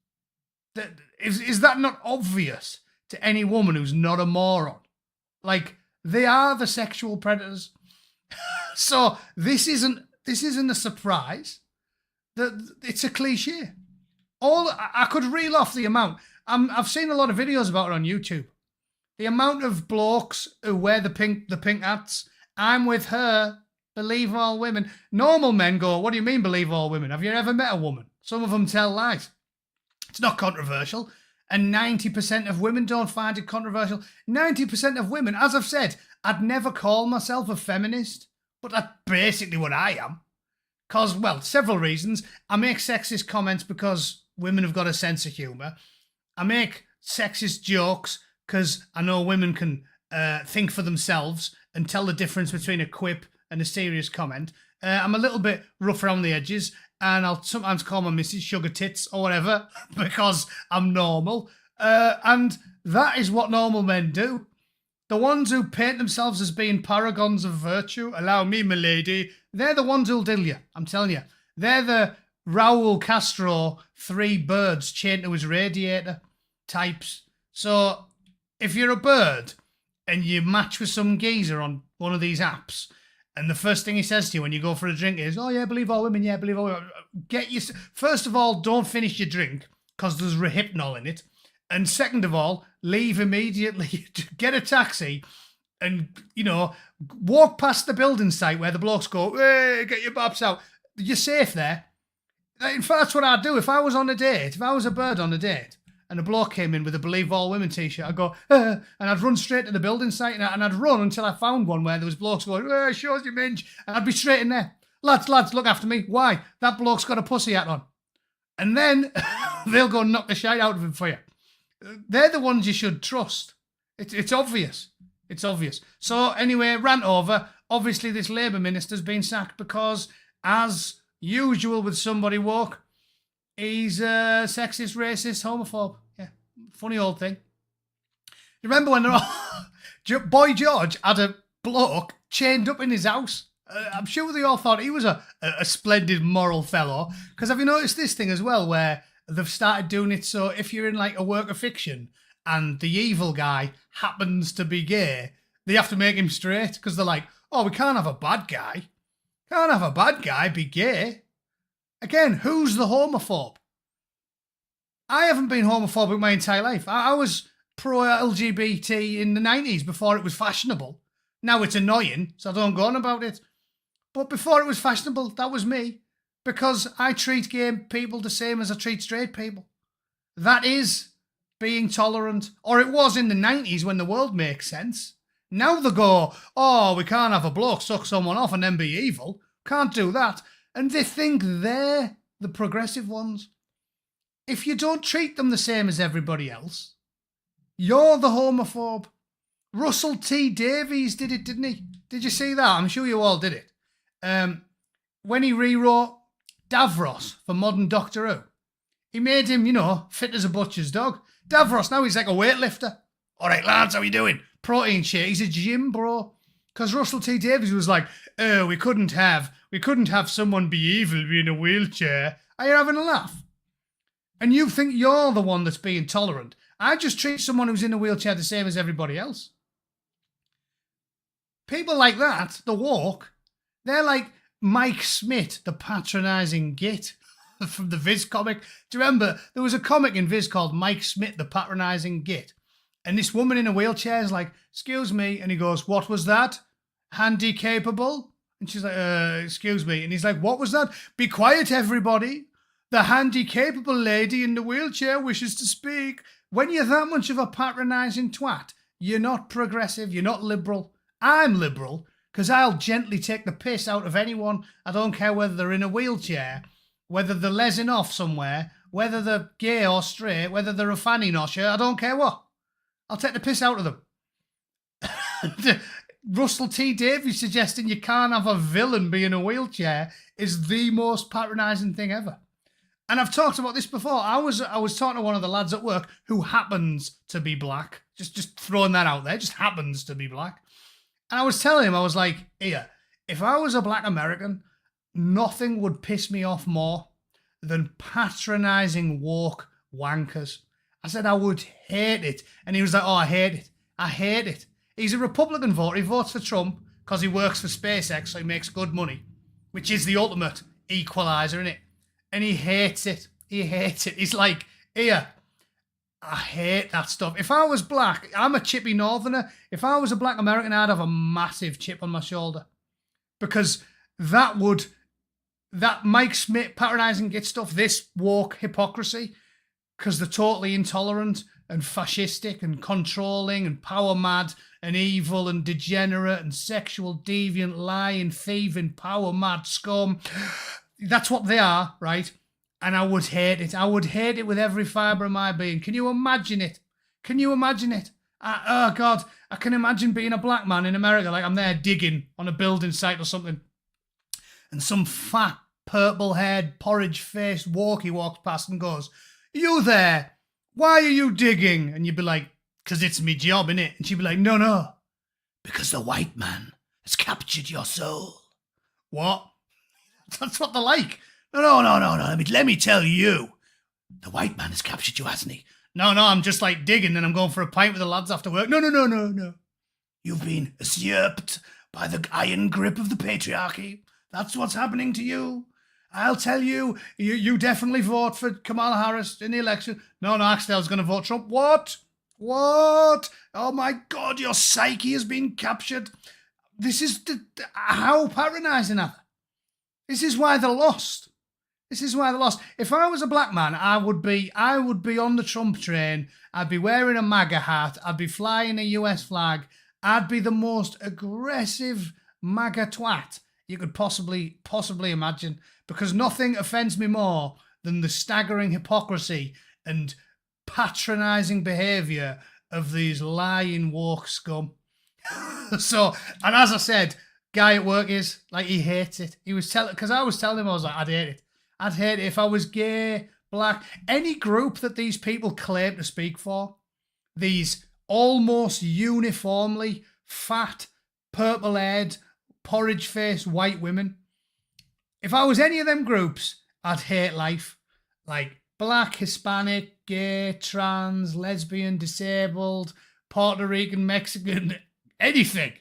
Is that not obvious to any woman who's not a moron? Like, they are the sexual predators. So this isn't a surprise. It's a cliche. I could reel off the amount. I've seen a lot of videos about it on YouTube. The amount of blokes who wear the pink hats. I'm with her. Believe all women. Normal men go, what do you mean believe all women? Have you ever met a woman? Some of them tell lies. It's not controversial. And 90% of women don't find it controversial. 90% of women, as I've said, I'd never call myself a feminist. But that's basically what I am. Because, well, several reasons. I make sexist comments because women have got a sense of humour. I make sexist jokes because I know women can think for themselves and tell the difference between a quip and a serious comment. I'm a little bit rough around the edges, and I'll sometimes call my missus sugar tits or whatever because I'm normal. And that is what normal men do. The ones who paint themselves as being paragons of virtue, allow me, my lady, they're the ones who'll diddle you. I'm telling you. They're the Raul Castro, 3 birds chained to his radiator types. So if you're a bird and you match with some geezer on one of these apps, and the first thing he says to you when you go for a drink is, oh, yeah, believe all women, yeah, believe all women. First of all, don't finish your drink because there's Rohypnol in it. And second of all, leave immediately, get a taxi and, walk past the building site where the blokes go, hey, get your babs out. You're safe there. In fact, that's what I'd do. If I was on a date, if I was a bird on a date and a bloke came in with a Believe All Women t-shirt, I'd go, and I'd run straight to the building site and I'd run until I found one where there was blokes going, shows you minge. And I'd be straight in there. Lads, look after me. Why? That bloke's got a pussy hat on. And then they'll go knock the shite out of him for you. They're the ones you should trust. It's obvious. It's obvious. So anyway, rant over. Obviously, this Labour minister's been sacked because, as usual with somebody woke, he's sexist, racist, homophobe. Yeah, funny old thing. You remember when Boy George had a bloke chained up in his house? I'm sure they all thought he was a splendid moral fellow. Because have you noticed this thing as well, where they've started doing it so if you're in like a work of fiction and the evil guy happens to be gay, they have to make him straight because they're like, oh, we can't have a bad guy. Can't have a bad guy be gay. Again, who's the homophobe? I haven't been homophobic my entire life. I was pro-LGBT in the 90s before it was fashionable. Now it's annoying, so I don't go on about it. But before it was fashionable, that was me. Because I treat gay people the same as I treat straight people. That is being tolerant. Or it was in the 90s when the world makes sense. Now they go, oh, we can't have a bloke suck someone off and then be evil. Can't do that. And they think they're the progressive ones. If you don't treat them the same as everybody else, you're the homophobe. Russell T Davies did it, didn't he? Did you see that? I'm sure you all did it. When he rewrote Davros for modern Doctor Who, he made him, fit as a butcher's dog. Davros, now he's like a weightlifter. All right, lads, how you doing? Protein shake. He's a gym bro. Because Russell T Davies was like, oh, we couldn't have someone be evil, be in a wheelchair. Are you having a laugh? And you think you're the one that's being tolerant. I just treat someone who's in a wheelchair the same as everybody else. People like that, the woke, they're like, Mike Smith, the patronising git from the Viz comic. Do you remember? There was a comic in Viz called Mike Smith, the patronising git. And this woman in a wheelchair is like, excuse me. And he goes, what was that? Handy capable? And she's like, excuse me. And he's like, what was that? Be quiet, everybody. The handy capable lady in the wheelchair wishes to speak. When you're that much of a patronising twat, you're not progressive, you're not liberal. I'm liberal, because I'll gently take the piss out of anyone. I don't care whether they're in a wheelchair, whether they're lesing off somewhere, whether they're gay or straight, whether they're a fanny nosher, I don't care what. I'll take the piss out of them. Russell T Davies suggesting you can't have a villain be in a wheelchair is the most patronising thing ever. And I've talked about this before. I was talking to one of the lads at work who happens to be black. Just throwing that out there, just happens to be black. And I was telling him, I was like, here, if I was a black American, nothing would piss me off more than patronising woke wankers. I said I would hate it. And he was like, oh, I hate it. I hate it. He's a Republican voter. He votes for Trump because he works for SpaceX, so he makes good money, which is the ultimate equaliser, isn't it? And he hates it. He hates it. He's like, here, I hate that stuff. If I was black, I'm a chippy northerner. If I was a black American, I'd have a massive chip on my shoulder. Because that Mike Smith patronising git stuff, this woke hypocrisy, because they're totally intolerant and fascistic and controlling and power mad and evil and degenerate and sexual deviant, lying, thieving, power mad scum. That's what they are, right? And I would hate it. I would hate it with every fibre of my being. Can you imagine it? Can you imagine it? Oh, God, I can imagine being a black man in America, like I'm there digging on a building site or something, and some fat, purple-haired, porridge-faced walkie walks past and goes, you there? Why are you digging? And you'd be like, because it's me job, innit? And she'd be like, no, because the white man has captured your soul. What? That's what they're like. No. Let me tell you. The white man has captured you, hasn't he? No, I'm just like digging and I'm going for a pint with the lads after work. No. You've been usurped by the iron grip of the patriarchy. That's what's happening to you. I'll tell you, you definitely vote for Kamala Harris in the election. No, Axel's going to vote Trump. What? Oh my God, your psyche has been captured. This is how patronising are they? This is why they're lost. If I was a black man, I would be on the Trump train. I'd be wearing a MAGA hat. I'd be flying a US flag. I'd be the most aggressive MAGA twat you could possibly imagine, because nothing offends me more than the staggering hypocrisy and patronising behaviour of these lying woke scum. So, and as I said, guy at work is like, he hates it. He was because I was telling him, I was like, I'd hate it if I was gay, black, any group that these people claim to speak for. These almost uniformly fat, purple-haired, porridge-faced white women. If I was any of them groups, I'd hate life. Like black, Hispanic, gay, trans, lesbian, disabled, Puerto Rican, Mexican, anything.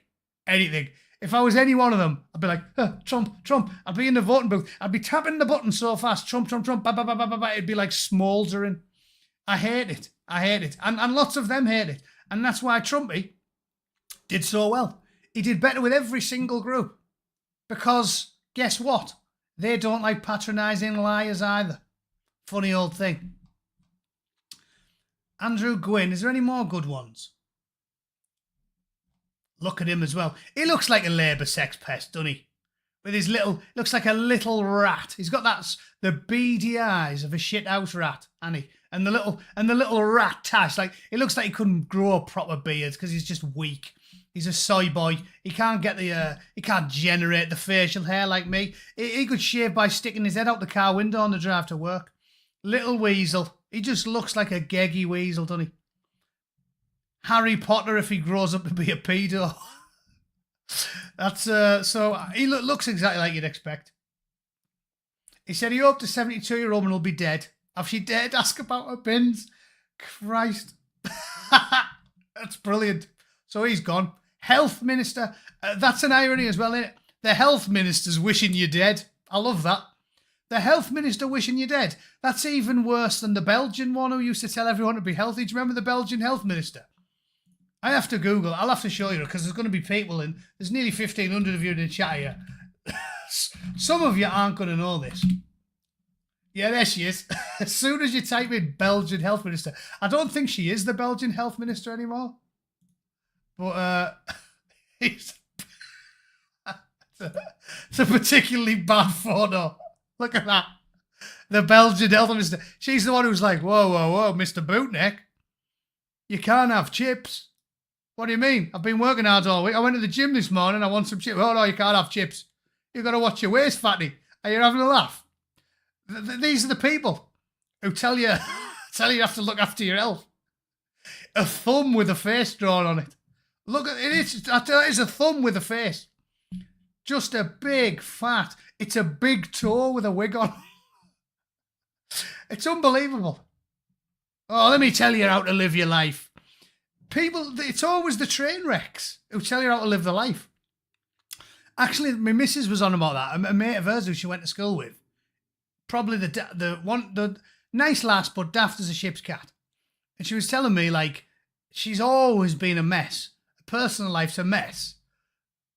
If I was any one of them, I'd be like, Trump. I'd be in the voting booth. I'd be tapping the button so fast. Trump. It'd be like smouldering. I hate it. And lots of them hate it. And that's why Trumpy did so well. He did better with every single group. Because guess what? They don't like patronising liars either. Funny old thing. Andrew Gwynn, is there any more good ones? Look at him as well. He looks like a Labour sex pest, doesn't he? With his looks like a little rat. He's got the beady eyes of a shithouse rat, hasn't he? And the little rat tash. Like, it looks like he couldn't grow a proper beard because he's just weak. He's a soy boy. He can't get he can't generate the facial hair like me. He could shave by sticking his head out the car window on the drive to work. Little weasel. He just looks like a geggy weasel, doesn't he? Harry Potter if he grows up to be a pedo. That's so he looks exactly like you'd expect. He said he hoped a 72-year-old woman will be dead. Have she dared ask about her bins? Christ. That's brilliant. So he's gone. Health Minister. That's an irony as well, isn't it? The health minister's wishing you dead. I love that. The health minister wishing you dead. That's even worse than the Belgian one who used to tell everyone to be healthy. Do you remember the Belgian health minister? I have to Google. I'll have to show you because there's going to be people in. There's nearly 1,500 of you in the chat here. Some of you aren't going to know this. Yeah, there she is. As soon as you type in Belgian health minister, I don't think she is the Belgian health minister anymore. But it's a particularly bad photo. Look at that. The Belgian health minister. She's the one who's like, whoa, whoa, whoa, Mr. Bootneck. You can't have chips. What do you mean? I've been working hard all week. I went to the gym this morning. I want some chips. Oh, no, you can't have chips. You've got to watch your waist, fatty. Are you having a laugh? These are the people who tell you you have to look after your health. A thumb with a face drawn on it. Look at it. I tell you, it's a thumb with a face. Just a big fat. It's a big toe with a wig on. It's unbelievable. Oh, let me tell you how to live your life. People, it's always the train wrecks who tell you how to live the life. Actually, my missus was on about that. A mate of hers who she went to school with. Probably the nice lass, but daft as a ship's cat. And she was telling me, like, she's always been a mess. Her personal life's a mess.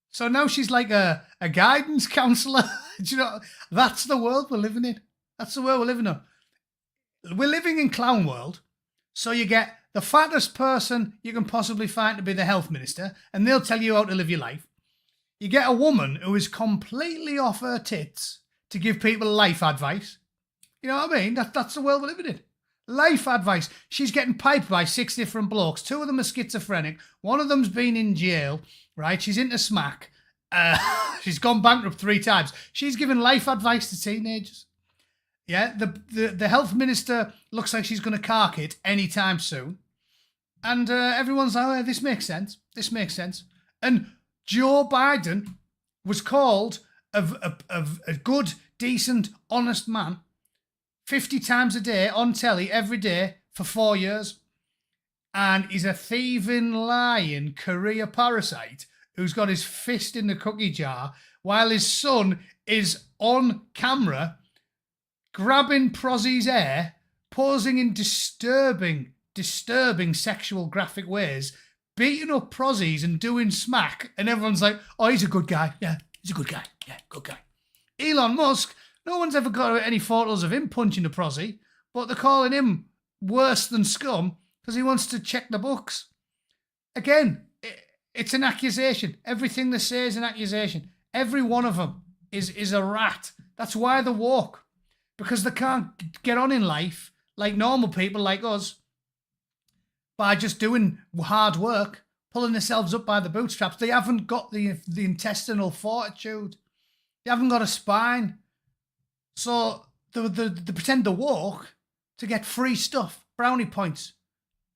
So now she's like a guidance counsellor. Do you know, that's the world we're living in. That's the world we're living in. We're living in clown world. So you get the fattest person you can possibly find to be the health minister, and they'll tell you how to live your life. You get a woman who is completely off her tits to give people life advice. You know what I mean? That's the world we're living in. Life advice. She's getting piped by 6 different blokes. 2 of them are schizophrenic. 1 of them's been in jail, right? She's into smack. She's gone bankrupt 3 times. She's giving life advice to teenagers. Yeah, the health minister looks like she's going to cark it anytime soon. And everyone's like, oh, this makes sense. This makes sense. And Joe Biden was called a good, decent, honest man 50 times a day on telly every day for 4 years. And he's a thieving, lying career parasite who's got his fist in the cookie jar while his son is on camera grabbing Prozzy's hair, posing in disturbing sexual graphic ways, beating up Prozzies and doing smack, and everyone's like, oh, he's a good guy. Yeah, he's a good guy. Yeah, good guy. Elon Musk, no one's ever got any photos of him punching a Prozzy, but they're calling him worse than scum because he wants to check the books. Again, it's an accusation. Everything they say is an accusation. Every one of them is a rat. That's why they walk. Because they can't get on in life like normal people like us by just doing hard work, pulling themselves up by the bootstraps. They haven't got the intestinal fortitude. They haven't got a spine. So they pretend to walk to get free stuff, brownie points,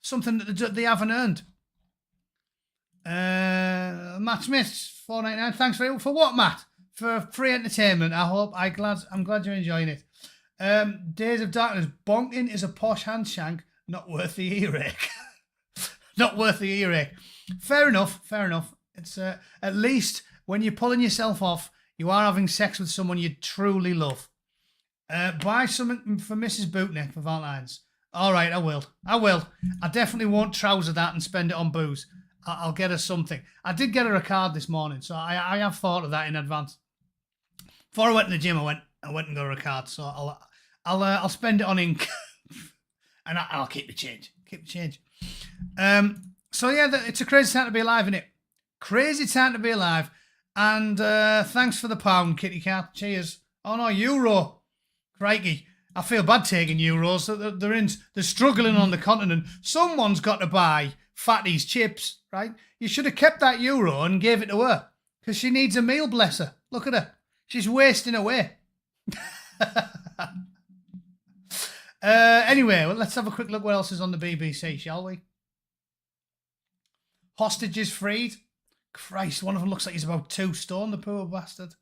something that they haven't earned. Matt Smith, $4.99. Thanks for what, Matt? For free entertainment. I'm glad you're enjoying it. Days of Darkness. Bonking is a posh handshank, not worth the earache. Not worth the earache. Fair enough. It's at least when you're pulling yourself off, you are having sex with someone you truly love. Buy something for Mrs. Bootneck for Valentine's. All right, I will. I definitely won't trouser that and spend it on booze. I'll get her something. I did get her a card this morning, so I have thought of that in advance. Before I went to the gym, I went and got her a card, so I'll spend it on ink, and I'll keep the change. So yeah, it's a crazy time to be alive, isn't it? Crazy time to be alive. And thanks for the pound, Kitty Cat. Cheers. Oh no, euro. Crikey. I feel bad taking euros. So they're struggling on the continent. Someone's got to buy Fatty's chips, right? You should have kept that euro and gave it to her because she needs a meal, bless her. Look at her. She's wasting away. Anyway, well, let's have a quick look what else is on the BBC, shall we? Hostages freed. Christ, one of them looks like he's about 2 stone, the poor bastard.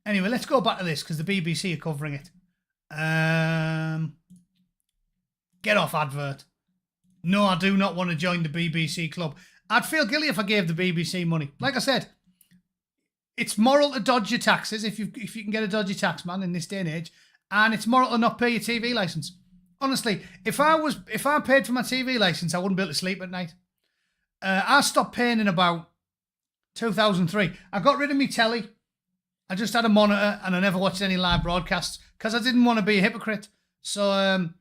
Anyway, let's go back to this because the BBC are covering it. Get off advert. No, I do not want to join the BBC club. I'd feel guilty if I gave the BBC money. Like I said, it's moral to dodge your taxes if you can get a dodgy tax man in this day and age, and it's moral to not pay your TV license. Honestly, if I paid for my TV license, I wouldn't be able to sleep at night. I stopped paying in about 2003. I got rid of my telly. I just had a monitor and I never watched any live broadcasts because I didn't want to be a hypocrite. So, and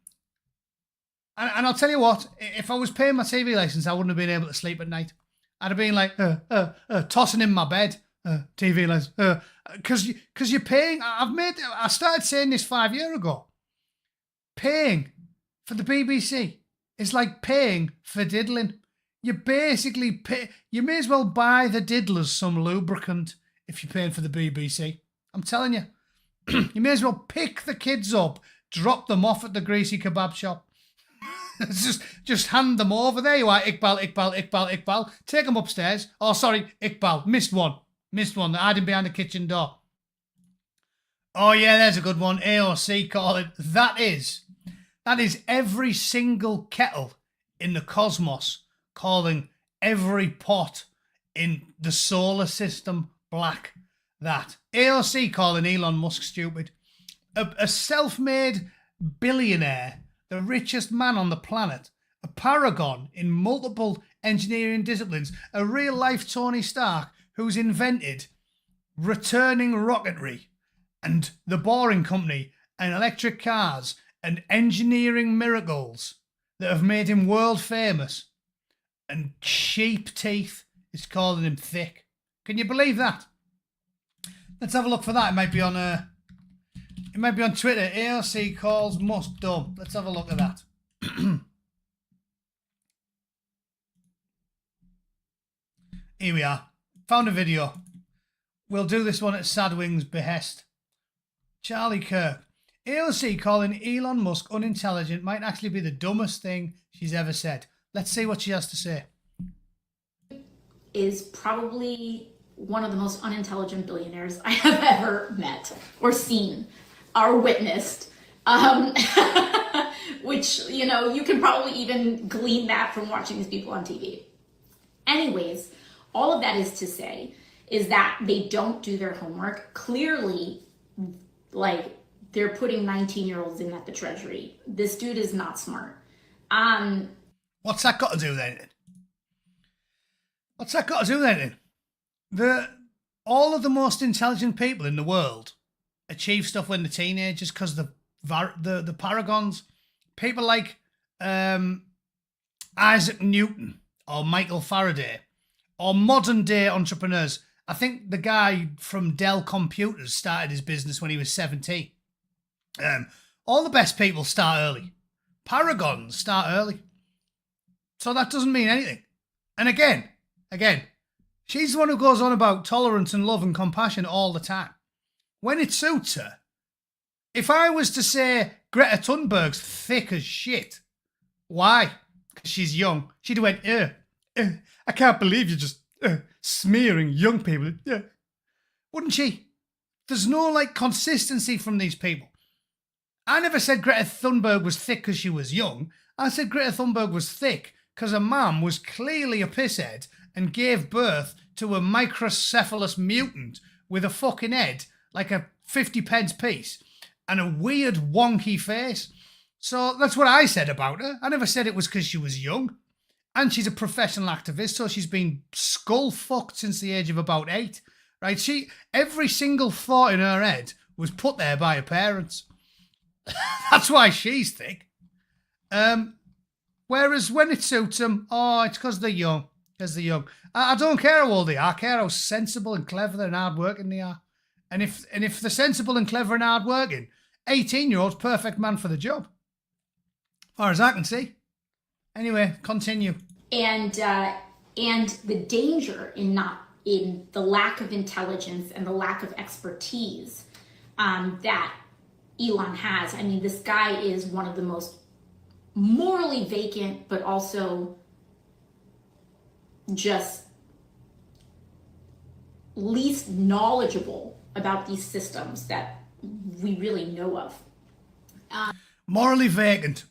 I'll tell you what, if I was paying my TV license, I wouldn't have been able to sleep at night. I'd have been like, tossing in my bed, TV license, because you're paying. I started saying this 5 years ago. Paying for the BBC is like paying for diddling. You basically pay. You may as well buy the diddlers some lubricant if you're paying for the BBC. I'm telling you. You may as well pick the kids up, drop them off at the greasy kebab shop. just hand them over. There you are, Iqbal, Iqbal, Iqbal, Iqbal. Take them upstairs. Oh, sorry, Iqbal. Missed one. They're hiding behind the kitchen door. Oh, yeah, there's a good one. AOC call it. That is every single kettle in the cosmos calling every pot in the solar system black. That. AOC calling Elon Musk stupid. A self-made billionaire, the richest man on the planet, a paragon in multiple engineering disciplines, a real-life Tony Stark who's invented returning rocketry and the Boring Company and electric cars and engineering miracles that have made him world famous, and sheep teeth is calling him thick. Can you believe that? Let's have a look for that. It might be on Twitter. AOC calls Musk dumb. Let's have a look at that. Here we are. Found a video. We'll do this one at Sadwing's behest. Charlie Kirk. AOC calling Elon Musk unintelligent might actually be the dumbest thing she's ever said. Let's see what she has to say. Is probably one of the most unintelligent billionaires I have ever met or seen or witnessed. Which, you can probably even glean that from watching these people on TV. Anyways, all of that is to say is that they don't do their homework. Clearly, they're putting 19-year-olds in at the Treasury. This dude is not smart. What's that got to do then? All of the most intelligent people in the world achieve stuff when they're teenagers because the paragons, people like Isaac Newton or Michael Faraday or modern day entrepreneurs. I think the guy from Dell Computers started his business when he was 17. All the best people start early. Paragons start early. So that doesn't mean anything. And again, she's the one who goes on about tolerance and love and compassion all the time. When it suits her. If I was to say Greta Thunberg's thick as shit, why? Because she's young. She'd have went, I can't believe you're just smearing young people. Wouldn't she? There's no consistency from these people. I never said Greta Thunberg was thick because she was young. I said Greta Thunberg was thick because her mum was clearly a pisshead and gave birth to a microcephalous mutant with a fucking head like a 50-pence piece and a weird wonky face. So that's what I said about her. I never said it was because she was young. And she's a professional activist, so she's been skull-fucked since the age of about 8. Right? Every single thought in her head was put there by her parents. That's why she's thick. Whereas when it suits them, it's because they're young. I don't care how old they are. I care how sensible and clever and hardworking they are. And if they're sensible and clever and hardworking, 18-year-old's perfect man for the job. As far as I can see. Anyway, continue. And the danger in the lack of intelligence and the lack of expertise that Elon has. I mean, this guy is one of the most morally vacant, but also just least knowledgeable about these systems that we really know of. Morally vacant.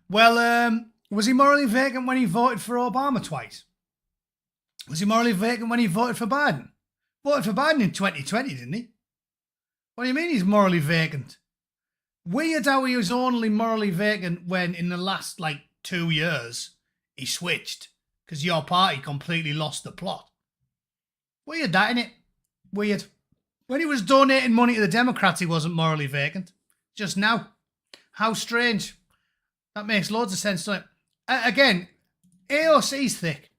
Well, was he morally vacant when he voted for Obama twice? Was he morally vacant when he voted for Biden? Voted for Biden in 2020, didn't he? What do you mean he's morally vacant? Weird how he was only morally vacant when in the last, 2 years, he switched. Because your party completely lost the plot. Weird that, innit? Weird. When he was donating money to the Democrats, he wasn't morally vacant. Just now. How strange. That makes loads of sense, doesn't it? Again, AOC's thick.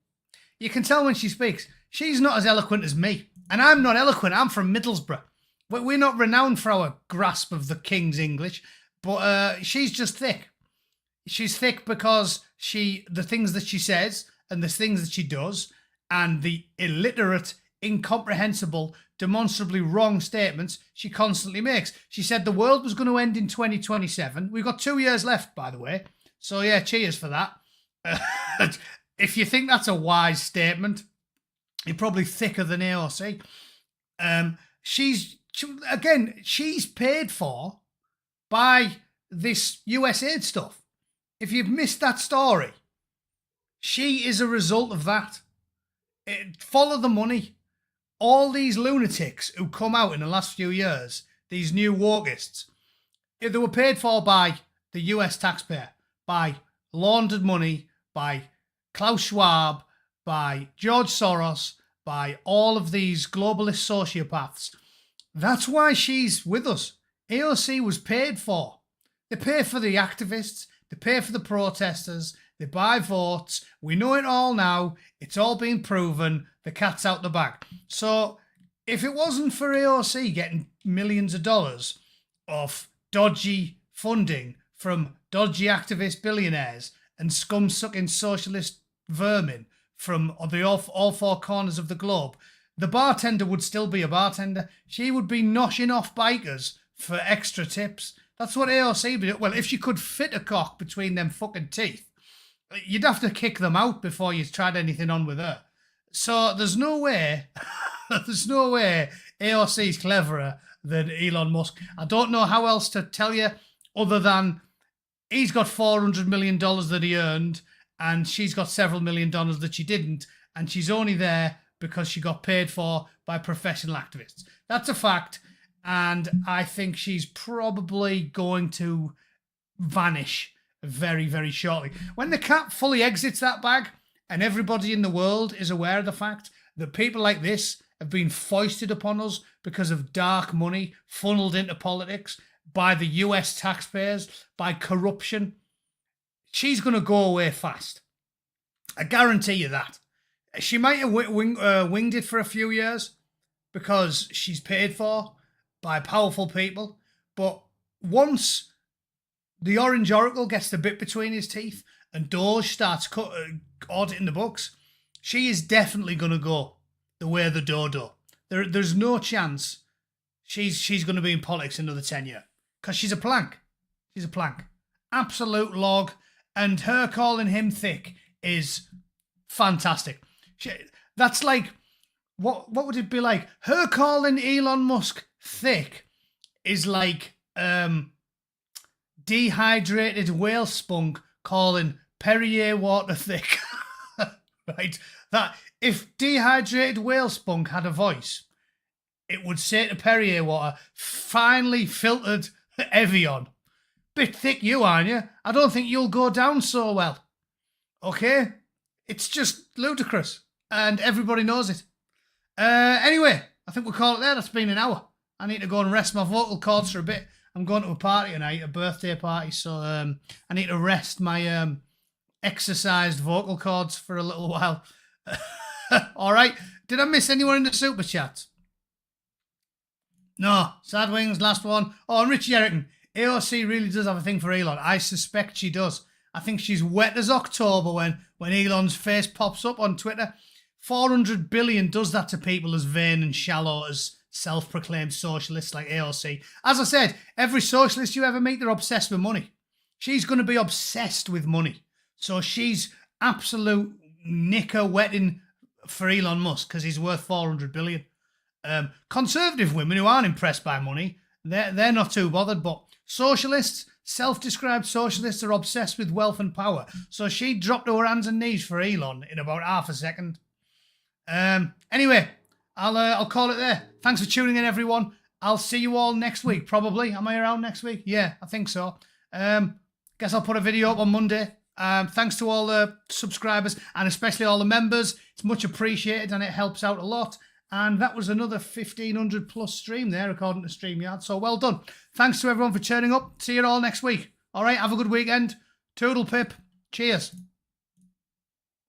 You can tell when she speaks. She's not as eloquent as me. And I'm not eloquent. I'm from Middlesbrough. We're not renowned for our grasp of the King's English. But she's just thick. She's thick because the things that she says and the things that she does and the illiterate, incomprehensible, demonstrably wrong statements she constantly makes. She said the world was going to end in 2027. We've got 2 years left, by the way. So, yeah, cheers for that. If you think that's a wise statement, you're probably thicker than AOC. She's paid for by this US aid stuff. If you've missed that story, she is a result of that. Follow the money. All these lunatics who come out in the last few years, these new wokists, they were paid for by the US taxpayer, by laundered money, by Klaus Schwab, by George Soros, by all of these globalist sociopaths. That's why she's with us. AOC was paid for. They pay for the activists, they pay for the protesters, they buy votes. We know it all now. It's all been proven. The cat's out the bag. So if it wasn't for AOC getting millions of dollars of dodgy funding from dodgy activist billionaires and scum-sucking socialist vermin from all four corners of the globe, the bartender would still be a bartender. She would be noshing off bikers for extra tips. That's what AOC would do. Well, if she could fit a cock between them fucking teeth, you'd have to kick them out before you tried anything on with her. So there's no way AOC's cleverer than Elon Musk. I don't know how else to tell you other than he's got $400 million that he earned and she's got several $1 million that she didn't, and she's only there because she got paid for by professional activists. That's a fact, and I think she's probably going to vanish very, very shortly. When the cat fully exits that bag and everybody in the world is aware of the fact that people like this have been foisted upon us because of dark money funneled into politics by the US taxpayers, by corruption, she's going to go away fast. I guarantee you that. She might have winged it for a few years because she's paid for by powerful people. But once the Orange Oracle gets the bit between his teeth and Doge starts auditing the books, she is definitely going to go the way of the dodo. There's no chance she's going to be in politics another 10 years because she's a plank. She's a plank. Absolute log. And her calling him thick is fantastic. That's like, what would it be like? Her calling Elon Musk thick is like dehydrated whale spunk calling Perrier water thick. Right? That if dehydrated whale spunk had a voice, it would say to Perrier water, finely filtered Evian. Bit thick you, aren't you? I don't think you'll go down so well. Okay? It's just ludicrous. And everybody knows it. Anyway, I think we'll call it there. That's been an hour. I need to go and rest my vocal cords for a bit. I'm going to a party tonight, a birthday party, so I need to rest my exercised vocal cords for a little while. All right. Did I miss anyone in the super chat? No. Sad Wings, last one. Oh, and Richie Erickson. AOC really does have a thing for Elon. I suspect she does. I think she's wet as October when Elon's face pops up on Twitter. 400 billion does that to people as vain and shallow as self-proclaimed socialists like AOC. As I said, every socialist you ever meet, they're obsessed with money. She's going to be obsessed with money. So she's absolute knicker wetting for Elon Musk because he's worth 400 billion. Conservative women who aren't impressed by money, they're not too bothered, but socialists, self-described socialists, are obsessed with wealth and power. So she dropped to her hands and knees for Elon in about half a second. Anyway, I'll call it there. Thanks for tuning in, everyone. I'll see you all next week, probably. Am I around next week? Yeah, I think so. Guess I'll put a video up on Monday. Thanks to all the subscribers and especially all the members. It's much appreciated and it helps out a lot. And that was another 1,500 plus stream there, according to StreamYard. So well done. Thanks to everyone for turning up. See you all next week. All right, have a good weekend. Toodle pip. Cheers.